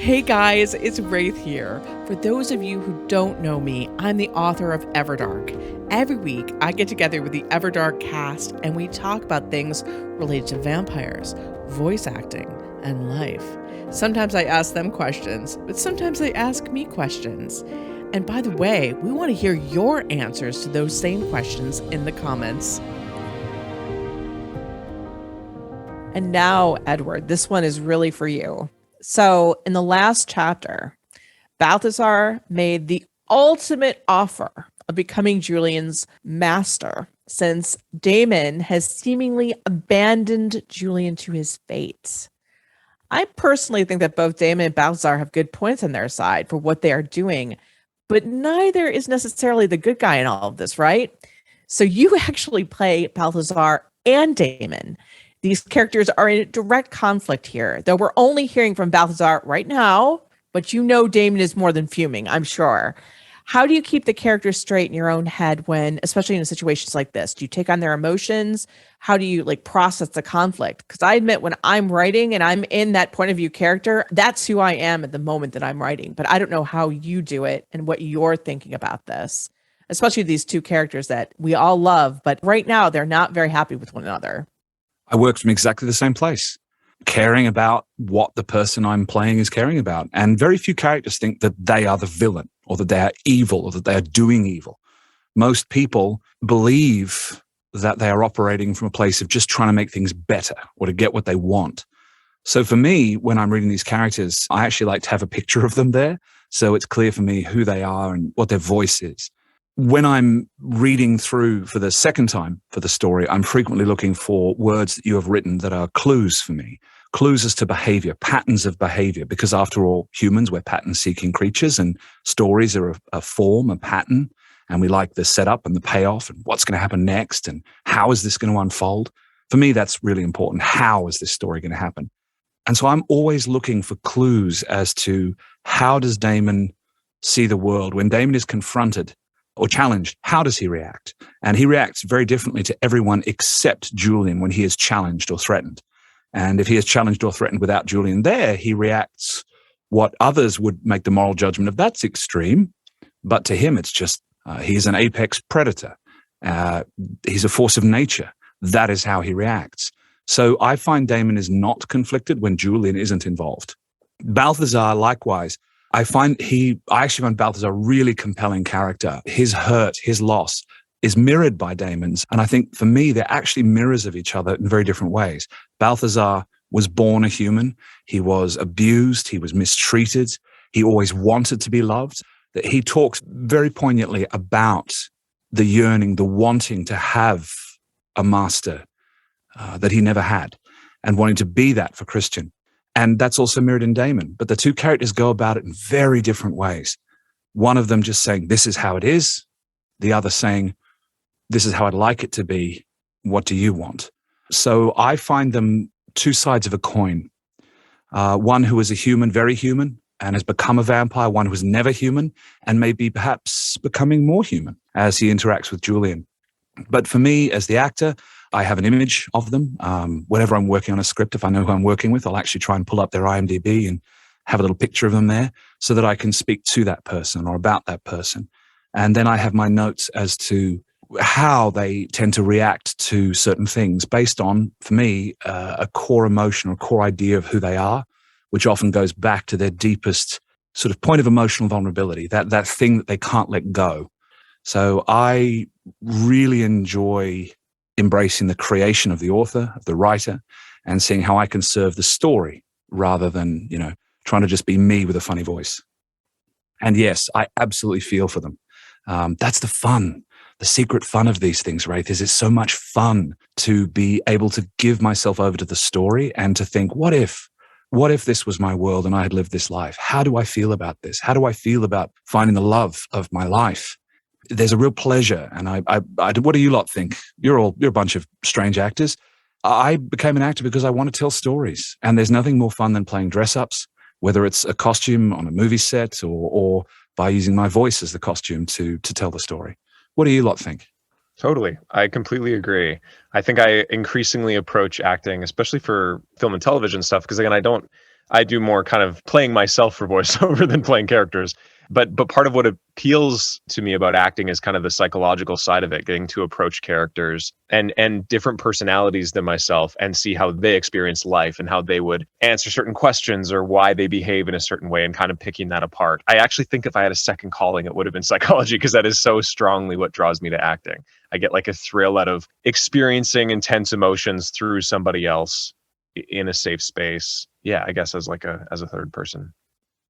Hey guys, it's Raythe here. For those of you who don't know me, I'm the author of Everdark. Every week, I get together with the Everdark cast and we talk about things related to vampires, voice acting, and life. Sometimes I ask them questions, but sometimes they ask me questions. And by the way, we want to hear your answers to those same questions in the comments. And now, Edward, this one is really for you. So in the last chapter, Balthazar made the ultimate offer of becoming Julian's master, since Daemon has seemingly abandoned Julian to his fate. I personally think that both Daemon and Balthazar have good points on their side for what they are doing, but neither is necessarily the good guy in all of this, right? So you actually play Balthazar and Daemon. These characters are in direct conflict here, though we're only hearing from Balthazar right now, but you know Daemon is more than fuming, I'm sure. How do you keep the characters straight in your own head when, especially in situations like this? Do you take on their emotions? How do you process the conflict? Because I admit when I'm writing and I'm in that point of view character, that's who I am at the moment that I'm writing. But I don't know how you do it and what you're thinking about this, especially these two characters that we all love, but right now they're not very happy with one another. I work from exactly the same place, caring about what the person I'm playing is caring about. And very few characters think that they are the villain or that they are evil or that they are doing evil. Most people believe that they are operating from a place of just trying to make things better or to get what they want. So for me, when I'm reading these characters, I actually like to have a picture of them there. So it's clear for me who they are and what their voice is. When I'm reading through for the second time for the story, I'm frequently looking for words that you have written that are clues for me, clues as to behavior, patterns of behavior, because after all, humans, we're pattern-seeking creatures and stories are a form, a pattern, and we like the setup and the payoff and what's going to happen next and how is this going to unfold. For me, that's really important. How is this story going to happen? And so I'm always looking for clues as to how does Daemon see the world when Daemon is confronted or challenged, how does he react? And he reacts very differently to everyone except Julian when he is challenged or threatened. And if he is challenged or threatened without Julian there, he reacts what others would make the moral judgment of that's extreme. But to him, it's just, he's an apex predator. He's a force of nature. That is how he reacts. So I find Daemon is not conflicted when Julian isn't involved. Balthazar, likewise, I actually find Balthazar a really compelling character. His hurt, his loss is mirrored by Daemon's. And I think for me, they're actually mirrors of each other in very different ways. Balthazar was born a human. He was abused. He was mistreated. He always wanted to be loved. He talks very poignantly about the yearning, the wanting to have a master that he never had and wanting to be that for Christian. And that's also mirrored in Daemon. But the two characters go about it in very different ways. One of them just saying, this is how it is. The other saying, this is how I'd like it to be. What do you want? So I find them two sides of a coin. One who is a human, very human, and has become a vampire. One who is never human and maybe perhaps becoming more human as he interacts with Julian. But for me, as the actor, I have an image of them. Whenever I'm working on a script, if I know who I'm working with, I'll actually try and pull up their IMDb and have a little picture of them there so that I can speak to that person or about that person. And then I have my notes as to how they tend to react to certain things based on, for me, a core emotion or core idea of who they are, which often goes back to their deepest sort of point of emotional vulnerability, that thing that they can't let go. So I really enjoy embracing the creation of the author, of the writer, and seeing how I can serve the story rather than, trying to just be me with a funny voice. And yes, I absolutely feel for them. That's the fun. The secret fun of these things, Raythe, is it's so much fun to be able to give myself over to the story and to think, what if this was my world and I had lived this life? How do I feel about this? How do I feel about finding the love of my life? There's a real pleasure. And I what do you lot think? You're a bunch of strange actors. I became an actor because I want to tell stories. And there's nothing more fun than playing dress-ups, whether it's a costume on a movie set or by using my voice as the costume to tell the story. What do you lot think? Totally. I completely agree. I think I increasingly approach acting, especially for film and television stuff, because again, I do more kind of playing myself for voiceover than playing characters. But part of what appeals to me about acting is kind of the psychological side of it, getting to approach characters and different personalities than myself and see how they experience life and how they would answer certain questions or why they behave in a certain way and kind of picking that apart. I actually think if I had a second calling, it would have been psychology, because that is so strongly what draws me to acting. I get like a thrill out of experiencing intense emotions through somebody else in a safe space. Yeah, I guess as a third person.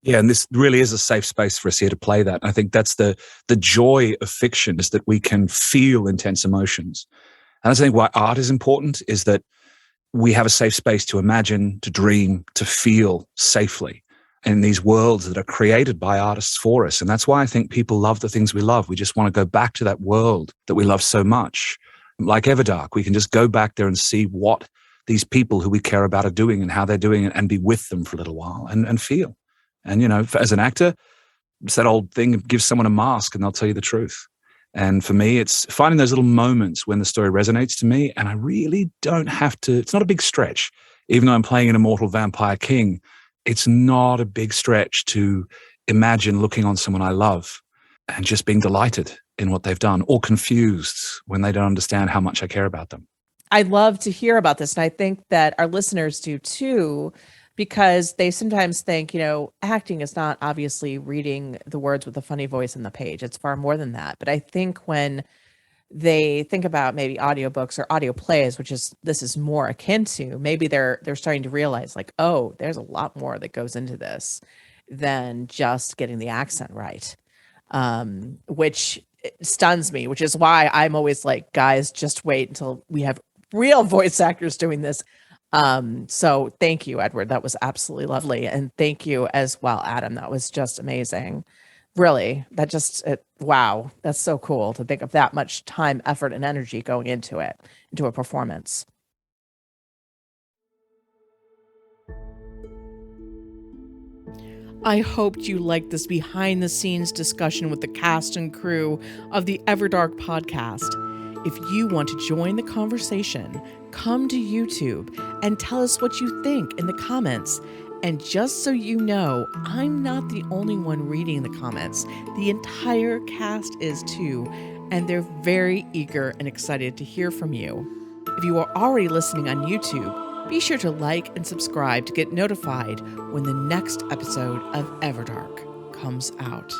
Yeah, and this really is a safe space for us here to play that. I think that's the joy of fiction, is that we can feel intense emotions. And I think why art is important is that we have a safe space to imagine, to dream, to feel safely in these worlds that are created by artists for us. And that's why I think people love the things we love. We just want to go back to that world that we love so much. Like Everdark, we can just go back there and see what these people who we care about are doing and how they're doing it, and be with them for a little while and feel. And, as an actor, it's that old thing of give someone a mask and they'll tell you the truth. And for me, it's finding those little moments when the story resonates to me. And I really don't have to, it's not a big stretch. Even though I'm playing an immortal vampire king, it's not a big stretch to imagine looking on someone I love and just being delighted in what they've done, or confused when they don't understand how much I care about them. I love to hear about this. And I think that our listeners do too, because they sometimes think, acting is not obviously reading the words with a funny voice on the page. It's far more than that. But I think when they think about maybe audiobooks or audio plays, this is more akin to, maybe they're starting to realize like, oh, there's a lot more that goes into this than just getting the accent right. Which stuns me, which is why I'm always like, guys, just wait until we have real voice actors doing this. So thank you, Edward. That was absolutely lovely. And thank you as well, Adam. That was just amazing. Really, wow. That's so cool to think of that much time, effort, and energy going into a performance. I hoped you liked this behind the scenes discussion with the cast and crew of the Everdark podcast. If you want to join the conversation, come to YouTube and tell us what you think in the comments. And just so you know, I'm not the only one reading the comments. The entire cast is too, and they're very eager and excited to hear from you. If you are already listening on YouTube, be sure to like and subscribe to get notified when the next episode of Everdark comes out.